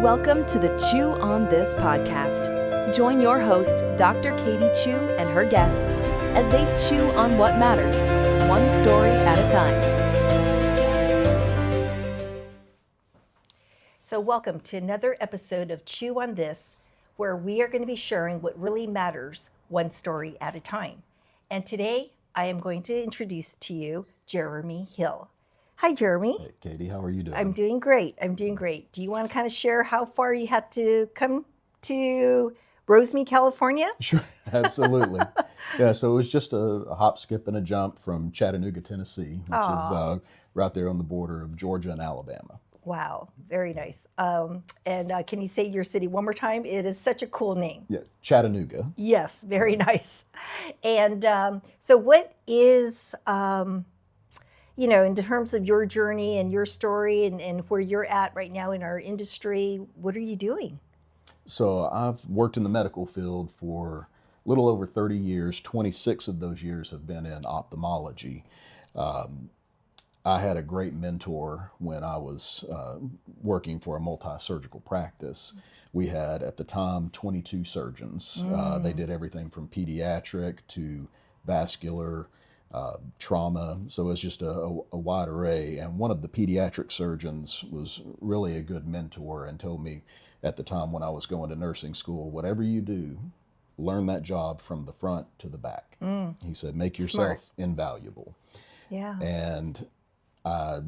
Welcome to the Chew on This podcast. Join your host, Dr. Katie Chew, and her guests as they chew on what matters, one story at a time. So welcome to another episode of Chew on This, where we are going to be sharing what really matters, one story at a time. And today, I am going to introduce to you Jeremy Hill. Hi, Jeremy. Hey, Katie, how are you doing? I'm doing great. Do you want to kind of share how far you had to come to Rosemead, California? Sure, absolutely. Yeah, so it was just a hop, skip, and a jump from Chattanooga, Tennessee, which is right there on the border of Georgia and Alabama. Wow, very nice. And can you say your city one more time? It is such a cool name. Yeah, Chattanooga. Yes, very nice. And so what is... in terms of your journey and your story and where you're at right now in our industry, what are you doing? So I've worked in the medical field for a little over 30 years. 26 of those years have been in ophthalmology. I had a great mentor when I was working for a multi-surgical practice. We had, at the time, 22 surgeons. They did everything from pediatric to vascular, trauma, so it's just a wide array. And one of the pediatric surgeons was really a good mentor and told me at the time when I was going to nursing school, whatever you do, learn that job from the front to the back. He said, make yourself invaluable. Yeah. And I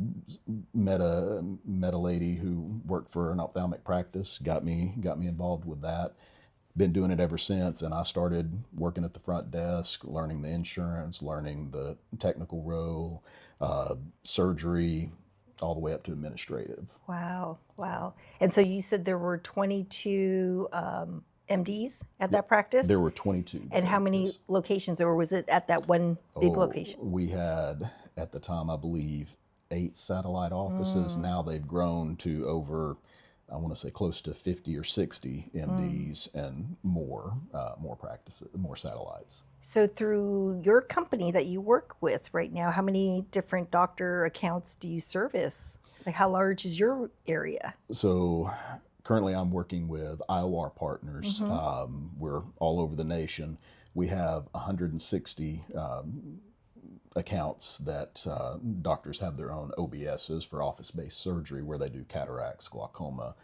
met a lady who worked for an ophthalmic practice, got me involved with that. Been doing it ever since, and I started working at the front desk, learning the insurance, learning the technical role, surgery, all the way up to administrative. Wow. And so you said there were 22 MDs at that practice? There were 22. And how many locations, or was it at that one big location? We had, at the time, I believe, 8 satellite offices. Now they've grown to over, I want to say, close to 50 or 60 MDs and more practices, more satellites. So through your company that you work with right now, how many different doctor accounts do you service? Like, how large is your area? So currently I'm working with IOR partners. We're all over the nation. We have 160 accounts that doctors have their own OBSs for office-based surgery, where they do cataracts, glaucoma,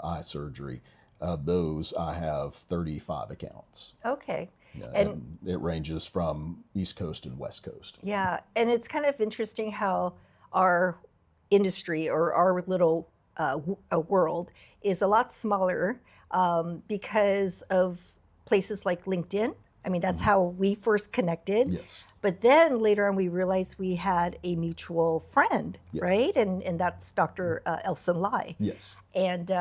eye surgery. Of those, I have 35 accounts. Okay. Yeah, and it ranges from East Coast and West Coast. Yeah, and it's kind of interesting how our industry or our little world is a lot smaller because of places like LinkedIn. I mean, that's how we first connected. Yes. But then later on, we realized we had a mutual friend, Yes. right? And that's Dr. Elson Lai. Yes. And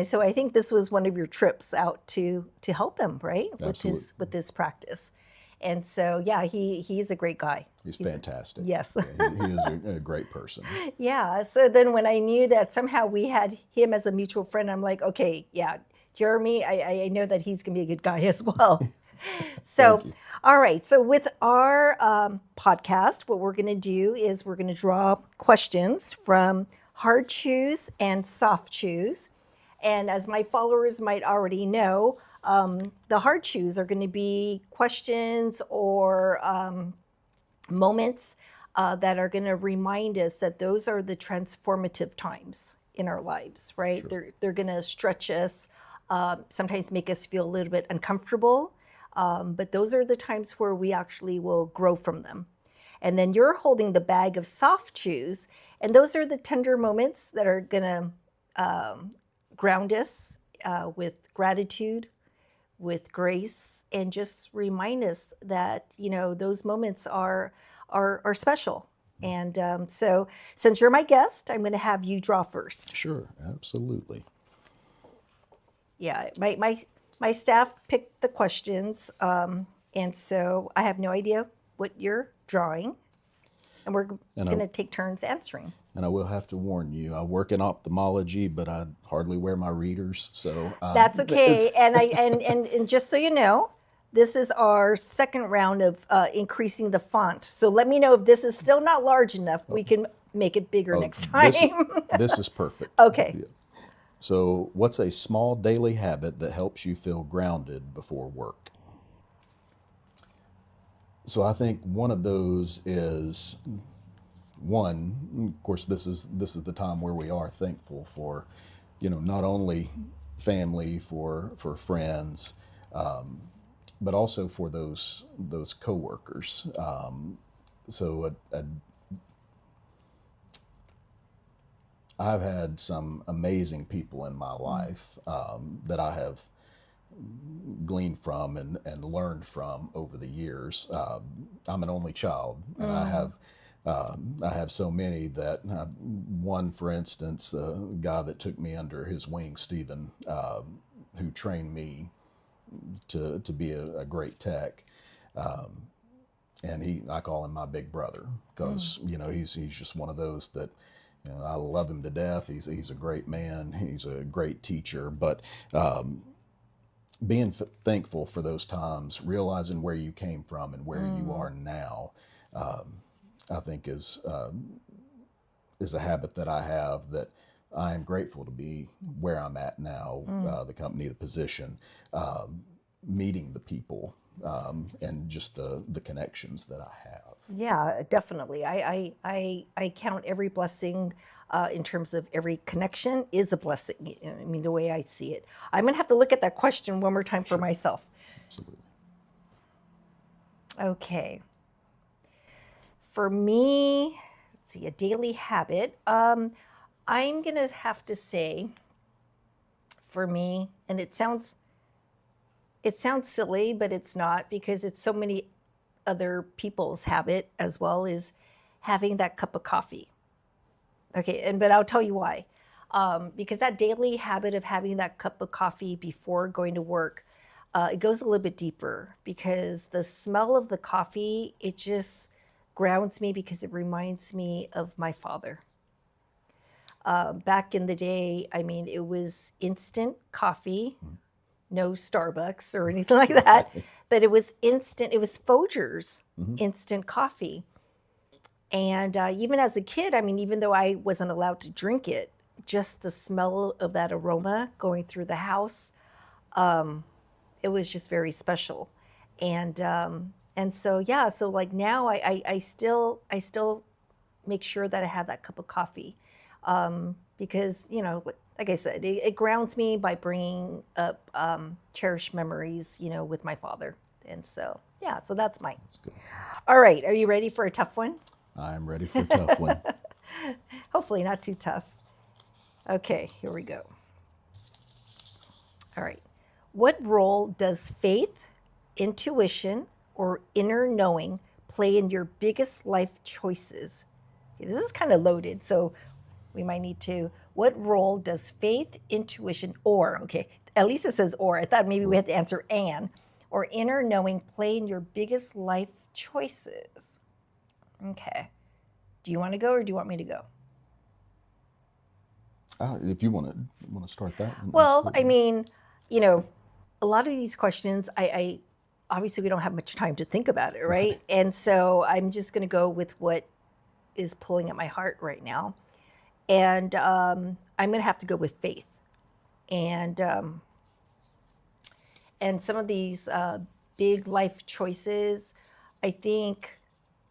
so I think this was one of your trips out to help him, right? Absolutely. With his practice. And so, yeah, he's a great guy. He's fantastic. Yes. Yeah, he is a great person. Yeah. So then when I knew that somehow we had him as a mutual friend, I'm like, okay, yeah, Jeremy, I know that he's going to be a good guy as well. So, all right. So with our podcast, what we're going to do is we're going to draw questions from hard chews and soft chews. And as my followers might already know, the hard chews are going to be questions or moments that are going to remind us that those are the transformative times in our lives, right? Sure. They're going to stretch us, sometimes make us feel a little bit uncomfortable. But those are the times where we actually will grow from them. And then you're holding the bag of soft chews, and those are the tender moments that are going to ground us with gratitude, with grace, and just remind us that, those moments are special. And so since you're my guest, I'm going to have you draw first. Sure, absolutely. Yeah, my staff picked the questions, and so I have no idea what you're drawing, and we're going to take turns answering. And I will have to warn you, I work in ophthalmology, but I hardly wear my readers, so that's okay. And just so you know, this is our second round of increasing the font. So let me know if this is still not large enough. We can make it bigger next time. This is perfect. Okay. Yeah. So, what's a small daily habit that helps you feel grounded before work? So, I think one of those is one. Of course, this is the time where we are thankful for, not only family, for friends, but also for those coworkers. So, I've had some amazing people in my life that I have gleaned from and learned from over the years. I'm an only child, and I have so many that one, for instance, a guy that took me under his wing, Stephen, who trained me to be a great tech. And I call him my big brother because he's just one of those that I love him to death. He's a great man. He's a great teacher. But being thankful for those times, realizing where you came from and where you are now, I think is a habit that I have, that I am grateful to be where I'm at now, the company, the position, meeting the people, and just the connections that I have. Yeah, definitely. I count every blessing in terms of every connection is a blessing. I mean, the way I see it. I'm going to have to look at that question one more time for myself. Absolutely. Okay. For me, let's see, a daily habit. I'm going to have to say, for me, and it sounds silly, but it's not, because it's so many other people's habit as well, is having that cup of coffee. Okay, but I'll tell you why. Because that daily habit of having that cup of coffee before going to work, it goes a little bit deeper, because the smell of the coffee, it just grounds me, because it reminds me of my father. Back in the day, I mean, it was instant coffee, no Starbucks or anything like that, but it was instant. It was Folgers instant coffee. And even as a kid, I mean, even though I wasn't allowed to drink it, just the smell of that aroma going through the house, it was just very special. And so, yeah, so like now I still make sure that I have that cup of coffee, because, like I said, it grounds me by bringing up cherished memories, with my father. And so, yeah, so that's mine. That's good. All right, are you ready for a tough one? I'm ready for a tough one. Hopefully not too tough. Okay, here we go. All right. What role does faith, intuition, or inner knowing play in your biggest life choices? Okay, this is kind of loaded, so we might need to. What role does faith, intuition, okay, at least it says or. I thought maybe we had to answer and, or inner knowing play in your biggest life choices? Okay. Do you want to go, or do you want me to go? If you want to start that. Well, I mean, a lot of these questions, I obviously we don't have much time to think about it, right? And so I'm just going to go with what is pulling at my heart right now. And I'm going to have to go with faith. And some of these big life choices, I think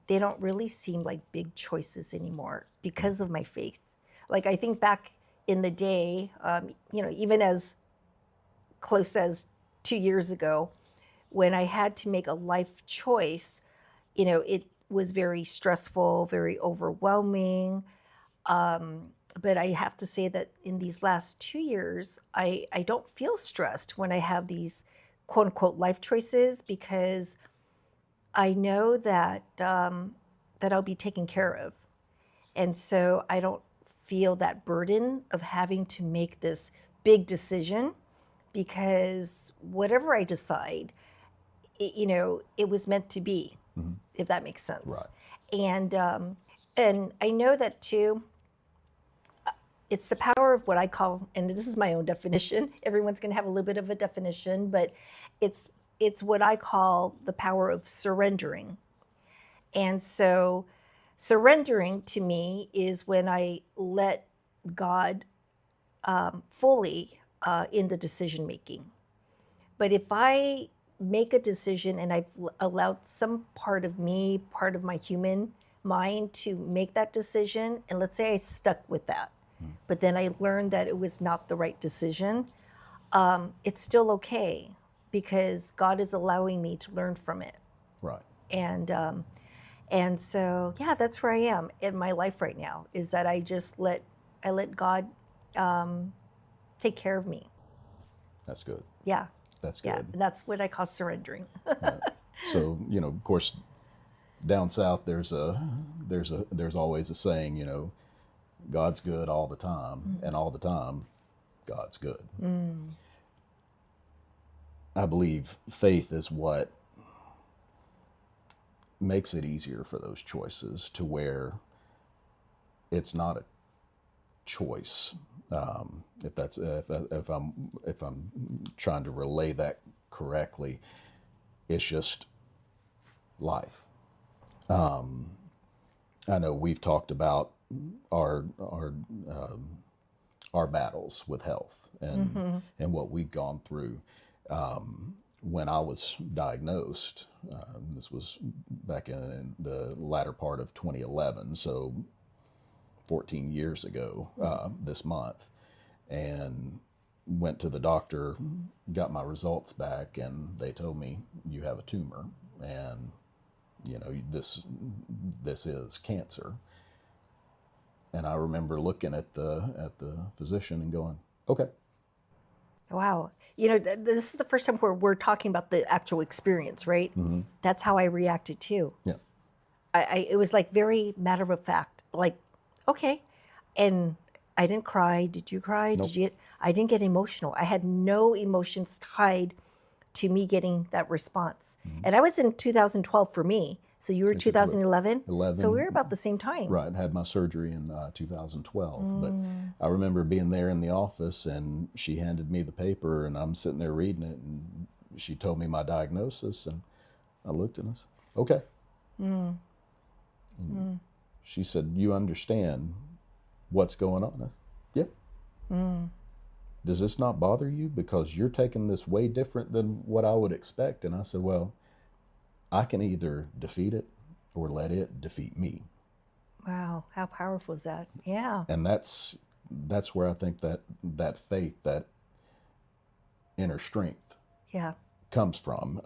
they don't really seem like big choices anymore because of my faith. Like, I think back in the day, even as close as 2 years ago, when I had to make a life choice, it was very stressful, very overwhelming. But I have to say that in these last 2 years, I don't feel stressed when I have these quote unquote life choices, because I know that that I'll be taken care of. And so I don't feel that burden of having to make this big decision, because whatever I decide, it was meant to be, if that makes sense. Right. And I know that too. It's the power of what I call, and this is my own definition. Everyone's going to have a little bit of a definition, but it's what I call the power of surrendering. And so surrendering to me is when I let God fully in the decision making. But if I make a decision and I've allowed some part of me, part of my human mind to make that decision, and let's say I stuck with that, but then I learned that it was not the right decision, it's still okay because God is allowing me to learn from it. Right. And so, yeah, that's where I am in my life right now, is that I let God take care of me. That's good. Yeah. That's Yeah. good. And that's what I call surrendering. Yeah. So, of course, down south, there's always a saying, God's good all the time, and all the time, God's good. I believe faith is what makes it easier for those choices, to where it's not a choice. If I'm trying to relay that correctly, it's just life. I know we've talked about our battles with health and what we've gone through. When I was diagnosed, this was back in the latter part of 2011, so 14 years ago this month, and went to the doctor, got my results back, and they told me, you have a tumor, and this is cancer. And I remember looking at the physician and going, okay. Wow. This is the first time where we're talking about the actual experience, right? That's how I reacted too. Yeah. It was like very matter of fact, like, okay. And I didn't cry. Did you cry? Nope. I didn't get emotional. I had no emotions tied to me getting that response. And I was in 2012 for me. So you were 2011? 11. So we were about the same time. Right. Had my surgery in 2012. But I remember being there in the office, and she handed me the paper, and I'm sitting there reading it, and she told me my diagnosis, and I looked and I said, okay. She said, you understand what's going on? I said, yeah. Does this not bother you? Because you're taking this way different than what I would expect. And I said, well, I can either defeat it or let it defeat me. Wow, how powerful is that? Yeah. And that's where I think that faith, that inner strength, comes from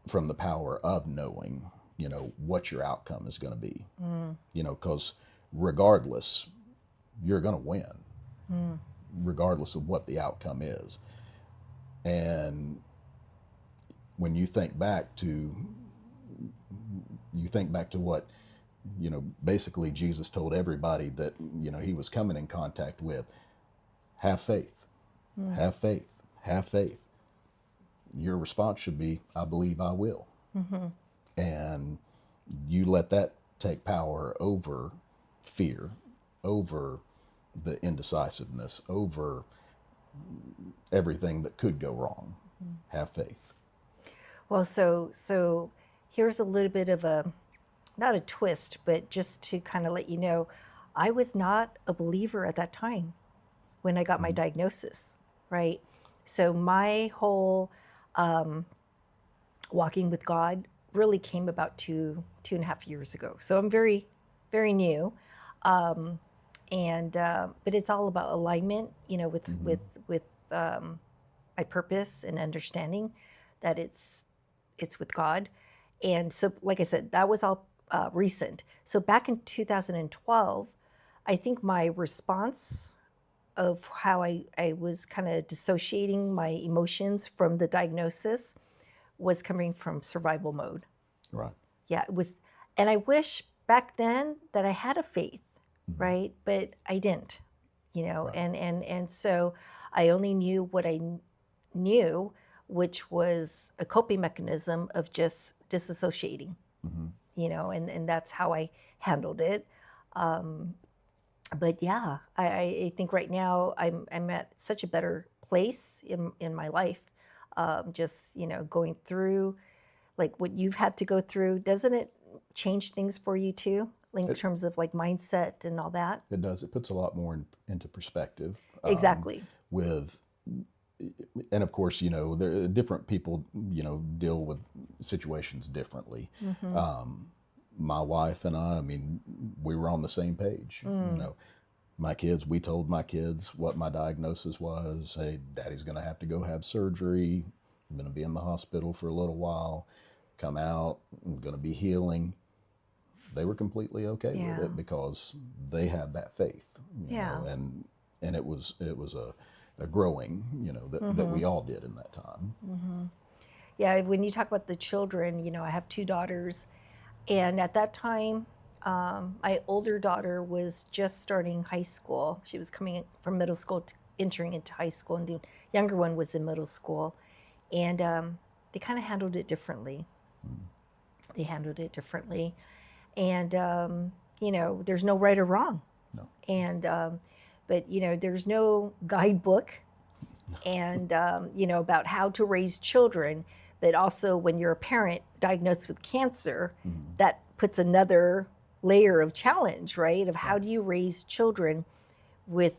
the power of knowing, what your outcome is going to be. Because regardless, you're going to win, regardless of what the outcome is. And when you think back to what, basically Jesus told everybody that, he was coming in contact with, have faith, have faith, have faith. Your response should be, I believe I will. And you let that take power over fear, over the indecisiveness, over everything that could go wrong. Have faith. Well, so here's a little bit of not a twist, but just to kind of let you know, I was not a believer at that time when I got my diagnosis, right? So my whole walking with God really came about two and a half years ago. So I'm very, very new. But it's all about alignment, with my purpose and understanding that it's with God. And so, like I said, that was all recent. So back in 2012, I think my response of how I was kind of dissociating my emotions from the diagnosis was coming from survival mode. Right. Yeah, it was. And I wish back then that I had a faith, right? But I didn't, Right. and so I only knew what I knew, which was a coping mechanism of just disassociating, and that's how I handled it. But yeah, I think right now I'm at such a better place in my life. Just going through like what you've had to go through, doesn't it change things for you too? in terms of like mindset and all that. It does. It puts a lot more into perspective. Exactly. And of course, there different people, deal with situations differently. My wife and I mean, we were on the same page. My kids, we told my kids what my diagnosis was. Hey, Daddy's going to have to go have surgery. I'm going to be in the hospital for a little while. Come out. I'm going to be healing. They were completely okay with it because they had that faith. You know, and it was a growing, that we all did in that time. Yeah, when you talk about the children, I have 2 daughters, and at that time, my older daughter was just starting high school. She was coming from middle school, entering into high school, and the younger one was in middle school, and they kind of handled it differently. They handled it differently, and there's no right or wrong. No. And but there's no guidebook, and about how to raise children. But also, when you're a parent diagnosed with cancer, that puts another layer of challenge, right? Of how do you raise children with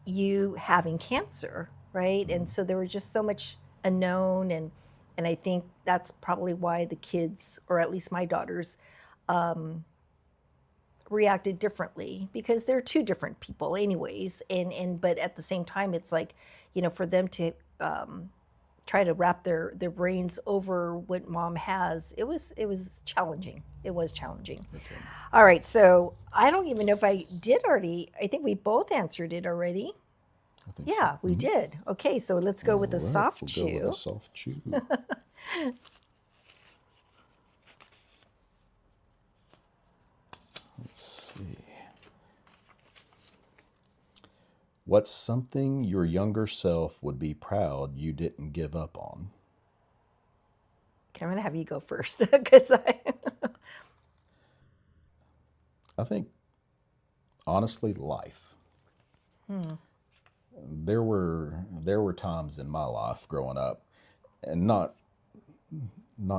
you having cancer, right? And so there was just so much unknown, and I think that's probably why the kids, or at least my daughters, reacted differently, because they're 2 different people anyways, and but at the same time, it's like, for them to try to wrap their brains over what mom has, it was challenging. It was challenging. Okay. All right, so I don't even know if I did already. I think we both answered it already. I think Yeah, so. we did. Okay, so let's go with the All right, soft we'll chew. go with the soft chew. Let's see. What's something your younger self would be proud you didn't give up on? Okay, I'm gonna have you go first because I think, honestly, life. There were times in my life growing up, and not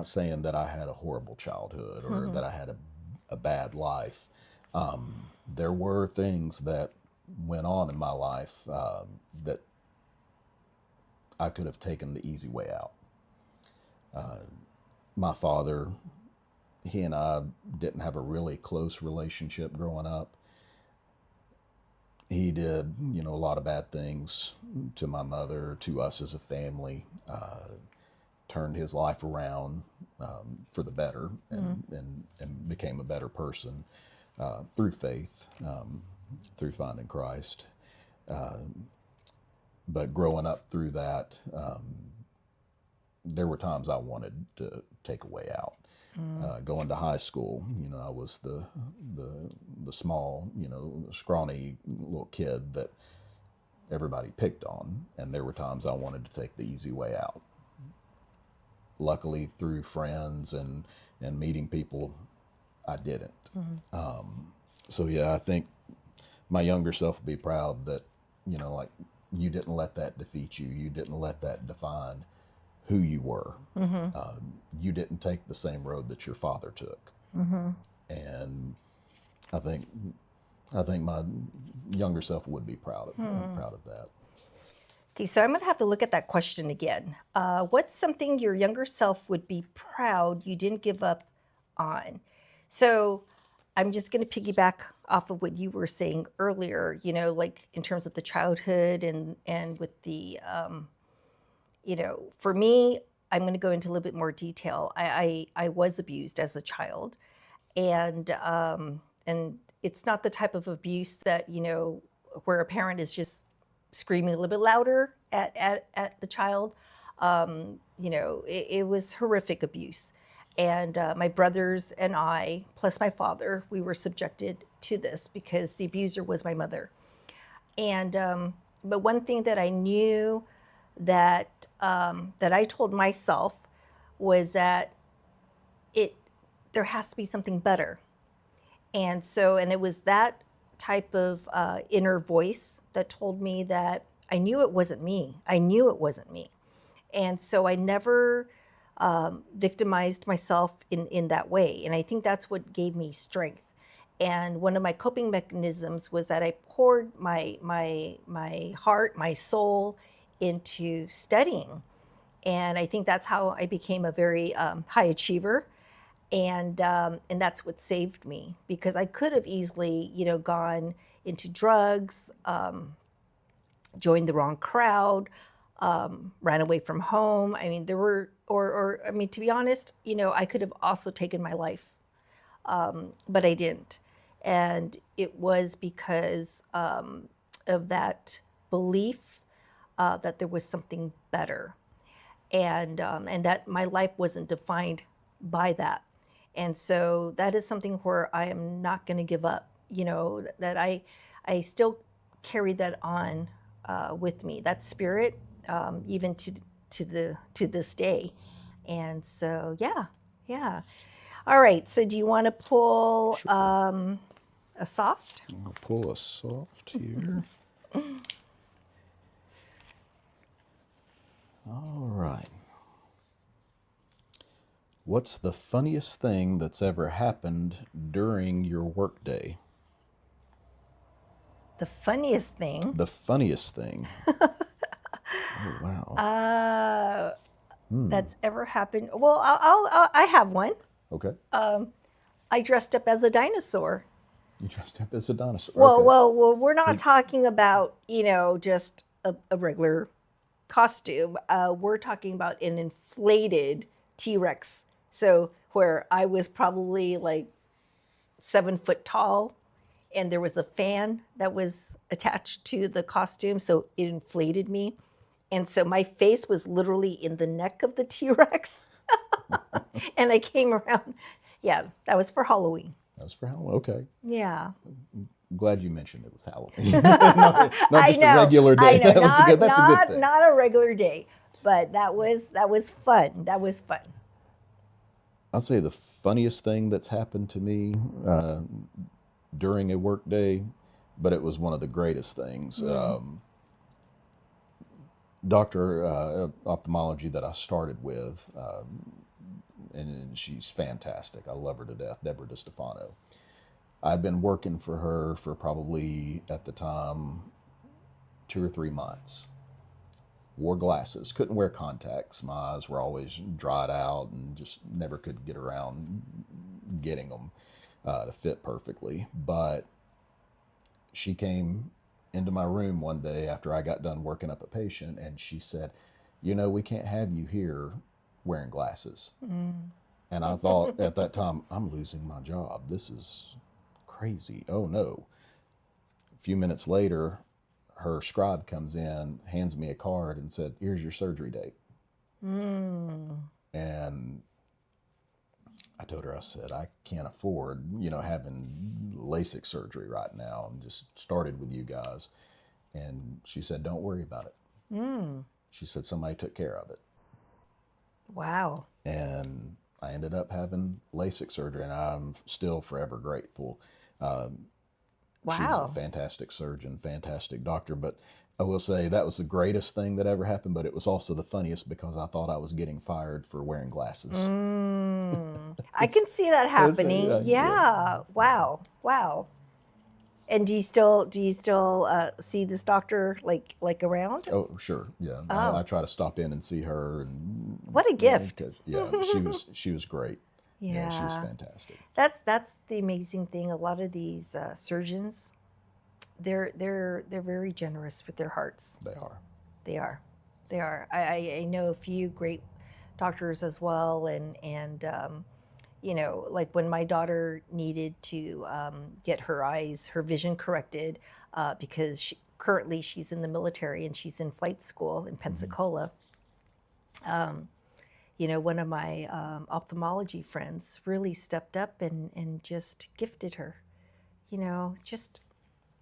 saying that I had a horrible childhood or that I had a bad life. There were things that went on in my life that I could have taken the easy way out. My father, he and I didn't have a really close relationship growing up. He did, a lot of bad things to my mother, to us as a family, turned his life around for the better, and became a better person through faith, through finding Christ. But growing up through that, there were times I wanted to take a way out. Going to high school, I was the small, scrawny little kid that everybody picked on, and there were times I wanted to take the easy way out. Luckily, through friends and meeting people, I didn't. So yeah, I think my younger self would be proud that, like, you didn't let that defeat you. You didn't let that define who you were. You didn't take the same road that your father took. And I think my younger self would be proud of that. Okay, so I'm going to have to look at that question again. What's something your younger self would be proud you didn't give up on? So I'm just going to piggyback off of what you were saying earlier, like in terms of the childhood and with the, for me, I'm going to go into a little bit more detail. I was abused as a child, and it's not the type of abuse that, where a parent is just screaming a little bit louder at the child. It was horrific abuse. And my brothers and I, plus my father, we were subjected to this because the abuser was my mother. And but one thing that I knew that I told myself was that there has to be something better. And it was that type of inner voice that told me that I knew it wasn't me. And so I never victimized myself in that way. And I think that's what gave me strength. And one of my coping mechanisms was that I poured my heart, my soul into studying. And I think that's how I became a very high achiever. And that's what saved me, because I could have easily, gone into drugs, joined the wrong crowd, ran away from home. I mean, there were, or I mean, to be honest, I could have also taken my life, but I didn't. And it was because of that belief that there was something better, and that my life wasn't defined by that. And so that is something where I am not going to give up. That I still carry that on with me. That spirit, even to this day. And so yeah. All right. So do you want to pull Sure. a soft? I'll pull a soft here. All right. What's the funniest thing that's ever happened during your workday? The funniest thing. The funniest thing. Oh, wow. That's ever happened. Well, I have one. Okay. I dressed up as a dinosaur. You dressed up as a dinosaur. Well, Okay. well, we're not talking about, just a regular costume. We're talking about an inflated T-Rex. So where I was probably like 7 foot tall, and there was a fan that was attached to the costume, so it inflated me. And so my face was literally in the neck of the T-Rex. And I came around. Yeah, that was for Halloween. That was for Halloween. Okay. Yeah. I'm glad you mentioned it was Halloween. not just a regular day. I know. That's a good thing. Not a regular day, but that was fun. That was fun. I'll say the funniest thing that's happened to me during a work day, but it was one of the greatest things. Doctor ophthalmology that I started with, and she's fantastic. I love her to death, Deborah DiStefano. I'd been working for her for probably, at the time, 2 or 3 months. Wore glasses, couldn't wear contacts. My eyes were always dried out and just never could get around getting them to fit perfectly. But she came into my room one day after I got done working up a patient, and she said, we can't have you here wearing glasses. And I thought at that time, I'm losing my job. This is crazy. Oh no. A few minutes later, her scribe comes in, hands me a card and said, here's your surgery date. And I told her, I said, I can't afford, having LASIK surgery right now. I'm just started with you guys. And she said, don't worry about it. She said, somebody took care of it. Wow. And I ended up having LASIK surgery, and I'm still forever grateful. She's a fantastic surgeon, fantastic doctor, but I will say that was the greatest thing that ever happened, but it was also the funniest because I thought I was getting fired for wearing glasses. I can see that happening. Yeah. Wow. And do you still see this doctor like around? Oh, sure. Yeah. I try to stop in and see her. And what a gift. Yeah, she was great. Yeah, she was fantastic. That's the amazing thing. A lot of these surgeons, they're very generous with their hearts. They are. I know a few great doctors as well, and like when my daughter needed to get her vision corrected, because currently she's in the military and she's in flight school in Pensacola. One of my ophthalmology friends really stepped up and just gifted her. Just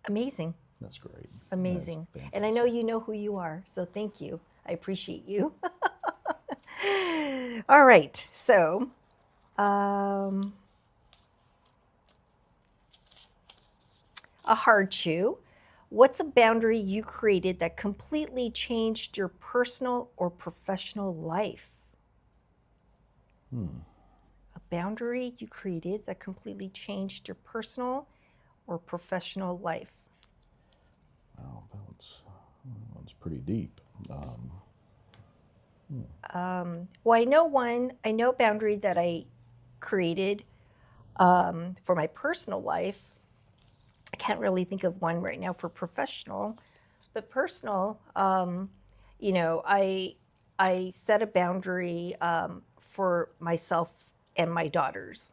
amazing. That's great. Amazing. And I know you know who you are, so thank you. I appreciate you. All right, so a hard chew. What's a boundary you created that completely changed your personal or professional life? A boundary you created that completely changed your personal or professional life? Wow, that one's pretty deep. Well, I know one. I know a boundary that I created for my personal life. I can't really think of one right now for professional, but personal. I set a boundary for myself and my daughters,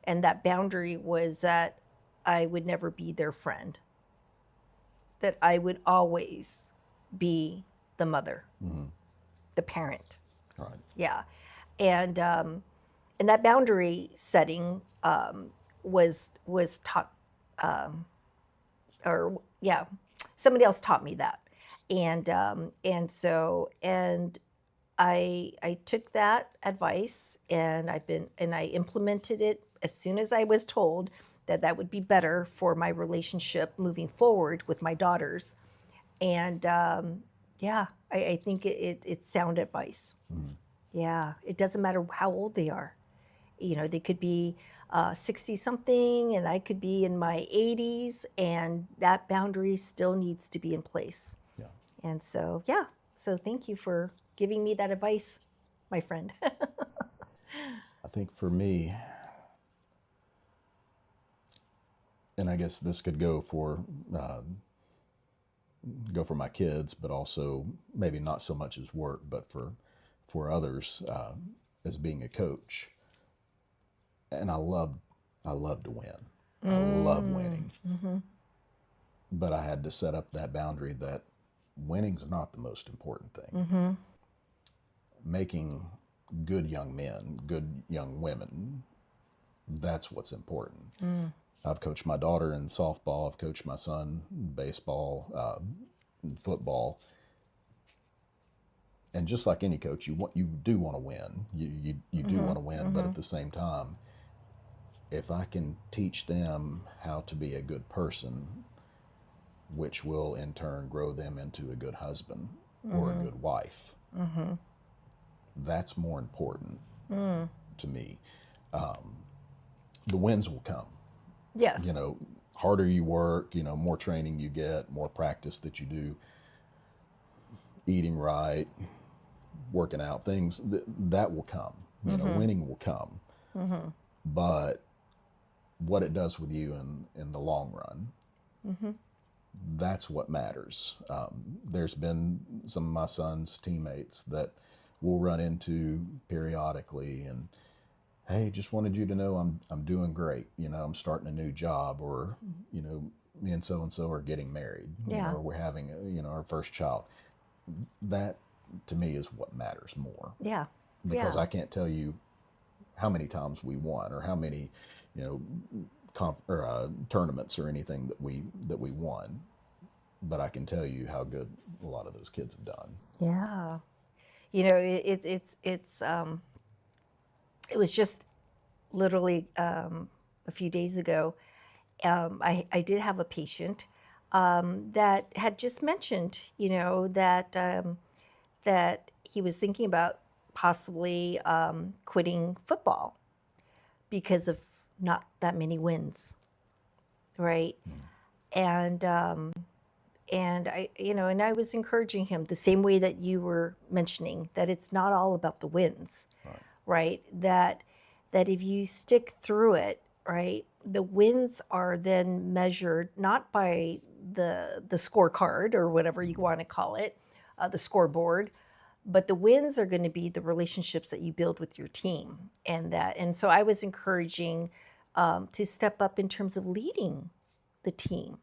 and that boundary was that I would never be their friend. That I would always be the mother, the parent. Right. Yeah, and that boundary setting was taught, or yeah, somebody else taught me that, and I took that advice and I implemented it as soon as I was told that that would be better for my relationship moving forward with my daughters, and yeah, I think it's sound advice. Yeah, it doesn't matter how old they are. They could be 60 something and I could be in my 80s, and that boundary still needs to be in place. Yeah. And so, yeah, so thank you for giving me that advice, my friend. I think for me, and I guess this could go for my kids, but also maybe not so much as work, but for others as being a coach. And I love to win. I love winning. But I had to set up that boundary that winning's not the most important thing. Making good young men, good young women, that's what's important. I've coached my daughter in softball. I've coached my son in baseball, football. And just like any coach, you do want to win. You do want to win, but at the same time, if I can teach them how to be a good person, which will in turn grow them into a good husband or a good wife, that's more important to me. The wins will come. Yes. Harder you work, more training you get, more practice that you do, eating right, working out, things that will come. Winning will come. But what it does with you in the long run, that's what matters. There's been some of my son's teammates that we'll run into periodically, and hey, just wanted you to know I'm doing great. I'm starting a new job, or me and so are getting married. Yeah. Or we're having our first child. That to me is what matters more. Yeah. Because Yeah. I can't tell you how many times we won or how many tournaments or anything that we won, but I can tell you how good a lot of those kids have done. Yeah. It was just literally a few days ago. I did have a patient that had just mentioned, that he was thinking about possibly quitting football because of not that many wins, right? And I was encouraging him the same way that you were mentioning, that it's not all about the wins, right? That if you stick through it, right, the wins are then measured not by the scorecard or whatever you want to call it, the scoreboard, but the wins are going to be the relationships that you build with your team, and so I was encouraging to step up in terms of leading the team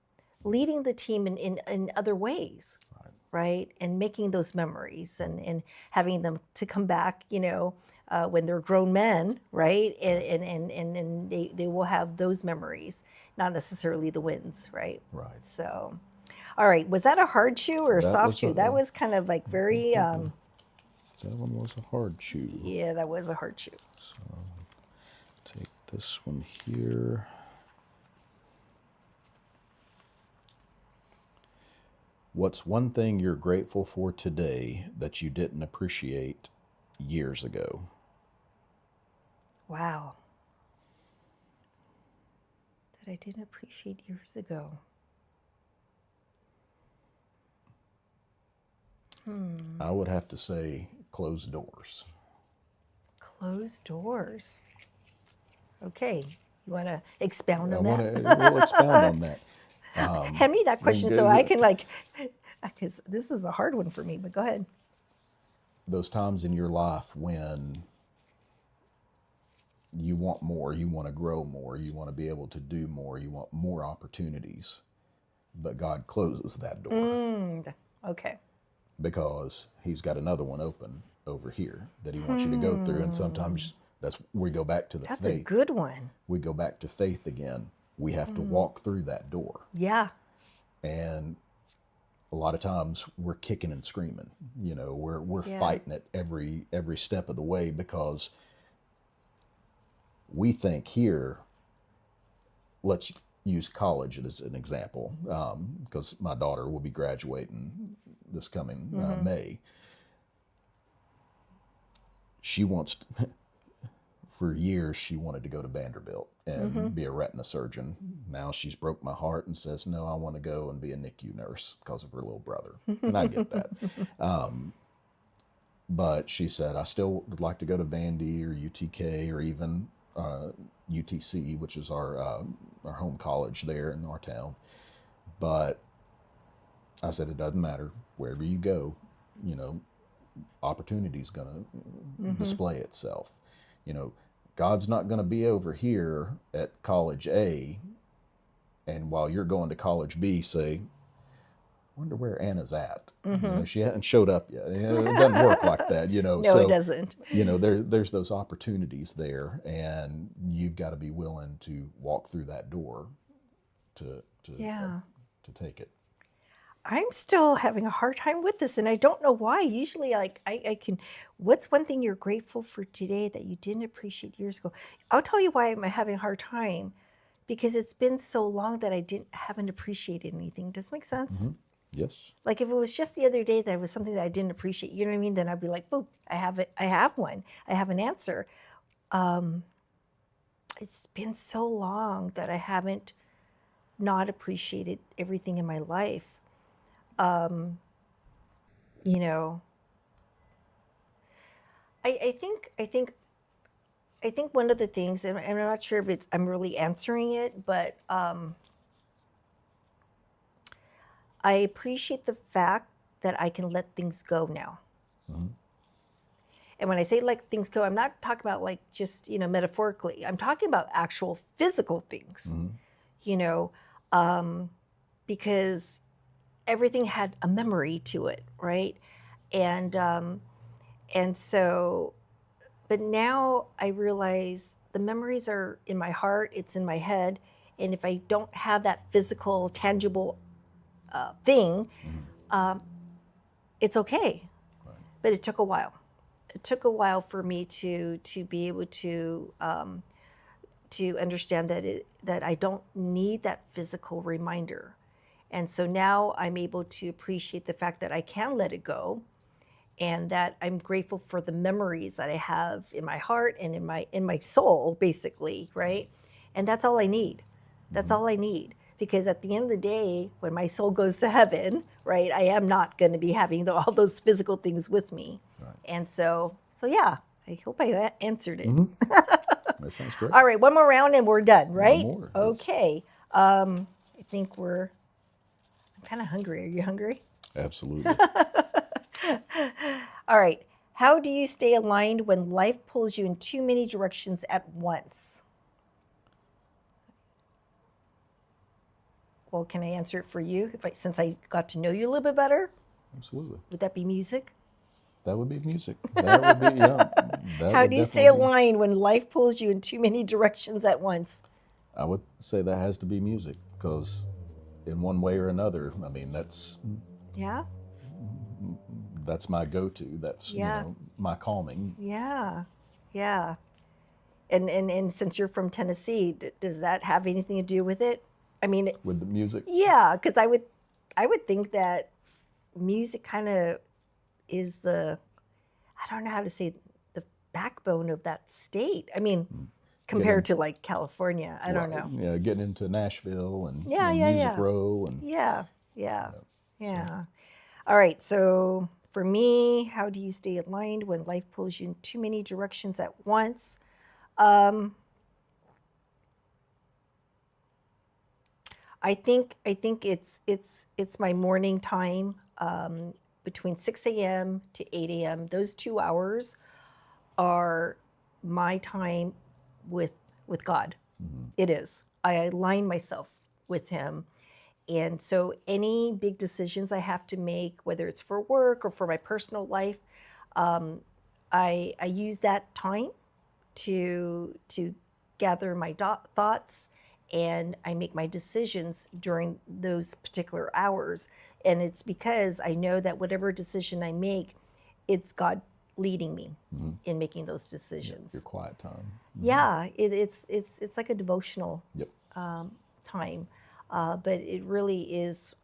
in other ways, right? And making those memories and having them to come back, when they're grown men, right? And they will have those memories, not necessarily the wins, right? Right. So, all right, was that a hard chew or a soft chew? That was kind of like very... that one was a hard chew. Yeah, that was a hard chew. So take this one here. What's one thing you're grateful for today that you didn't appreciate years ago? Wow. I didn't appreciate years ago. I would have to say closed doors. Closed doors. Okay, you want to expound on We'll expound on that. Hand me that question so I can because this is a hard one for me, but go ahead. Those times in your life when you want more, you want to grow more, you want to be able to do more, you want more opportunities, but God closes that door. Okay. Because he's got another one open over here that he wants you to go through. And sometimes that's we go back to the That's faith. a good one. We go back to faith again. We have to walk through that door. Yeah. And a lot of times we're kicking and screaming. You know, we're fighting it every step of the way because we think here, let's use college as an example, because my daughter will be graduating this coming May. She wants, for years, she wanted to go to Vanderbilt and be a retina surgeon. Now she's broke my heart and says, no, I want to go and be a NICU nurse because of her little brother. And I get that. But she said, I still would like to go to Vandy or UTK or even UTC, which is our home college there in our town. But I said, it doesn't matter. Wherever you go, you know, opportunity's going to display itself. You know, God's not going to be over here at college A, and while you're going to college B, say, wonder where Anna's at. You know, she hasn't showed up yet. It doesn't work like that, you know. No, it doesn't. You know, there's those opportunities there, and you've got to be willing to walk through that door to take it. I'm still having a hard time with this, and I don't know why. Usually, like, I can, what's one thing you're grateful for today that you didn't appreciate years ago? I'll tell you why I'm having a hard time, because it's been so long that I haven't appreciated anything. Does it make sense? Yes. Like if it was just the other day that it was something that I didn't appreciate, you know what I mean? Then I'd be like, boom, I have it. I have one. I have an answer. It's been so long that I haven't not appreciated everything in my life. You know, I think one of the things, and I'm not sure if I'm really answering it, but I appreciate the fact that I can let things go now. And when I say let things go, I'm not talking about like just, you know, metaphorically. I'm talking about actual physical things, you know, because everything had a memory to it, right? And so, but now I realize the memories are in my heart, it's in my head, and if I don't have that physical, tangible thing, it's okay. Right. But it took a while. It took a while for me to be able to understand that I don't need that physical reminder. And so now I'm able to appreciate the fact that I can let it go, and that I'm grateful for the memories that I have in my heart and in my soul, basically, right? And that's all I need. That's all I need. Because at the end of the day, when my soul goes to heaven, right, I am not going to be having all those physical things with me. Right. And so yeah, I hope I answered it. That sounds great. All right, one more round and we're done, right? One more, okay. I think I'm kind of hungry. Are you hungry? Absolutely. All right. How do you stay aligned when life pulls you in too many directions at once? Well, can I answer it for you since I got to know you a little bit better? Absolutely. Would that be music? That would be music. That would be, yeah. How do you stay aligned when life pulls you in too many directions at once? I would say that has to be music, because in one way or another, I mean, that's my go-to. That's you know, my calming. Yeah. And since you're from Tennessee, does that have anything to do with it? I mean, with the music? Yeah, because I would think that music kind of is I don't know how to say, the backbone of that state. I mean, compared to like California. I don't know. Yeah, getting into Nashville and Yeah, Music Row and yeah. All right. So for me, how do you stay aligned when life pulls you in too many directions at once? I think it's my morning time, between 6 a.m. to 8 a.m. Those 2 hours are my time with God. It is. I align myself with Him. And so any big decisions I have to make, whether it's for work or for my personal life, I use that time to gather my thoughts, and I make my decisions during those particular hours. And it's because I know that whatever decision I make, it's God leading me in making those decisions. Your quiet time. Yeah, it's like a devotional Yep. time, but it really is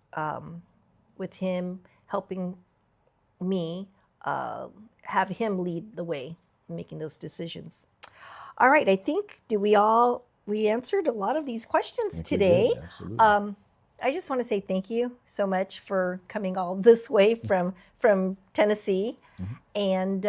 with Him helping me have Him lead the way in making those decisions. All right, I think we answered a lot of these questions today. Absolutely. I just want to say thank you so much for coming all this way from Tennessee, and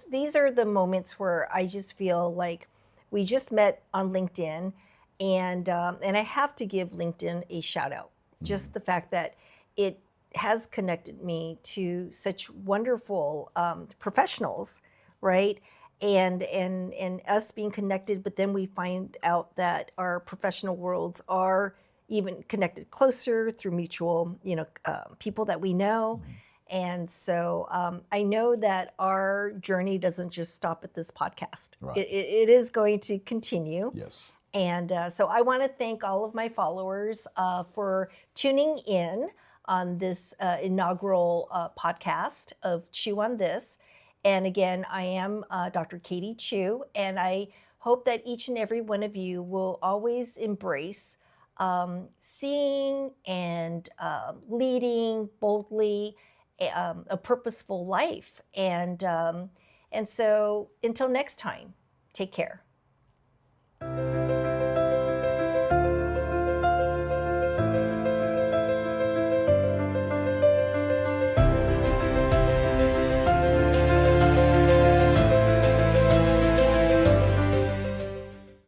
these are the moments where I just feel like we just met on LinkedIn, and I have to give LinkedIn a shout out. Just the fact that it has connected me to such wonderful professionals, right? And us being connected, but then we find out that our professional worlds are even connected closer through mutual, people that we know. And so I know that our journey doesn't just stop at this podcast. Right. It is going to continue. Yes. And so I want to thank all of my followers for tuning in on this inaugural podcast of Chew on This. And again, I am Dr. Katie Chew, and I hope that each and every one of you will always embrace seeing and leading boldly a purposeful life. And so until next time, take care.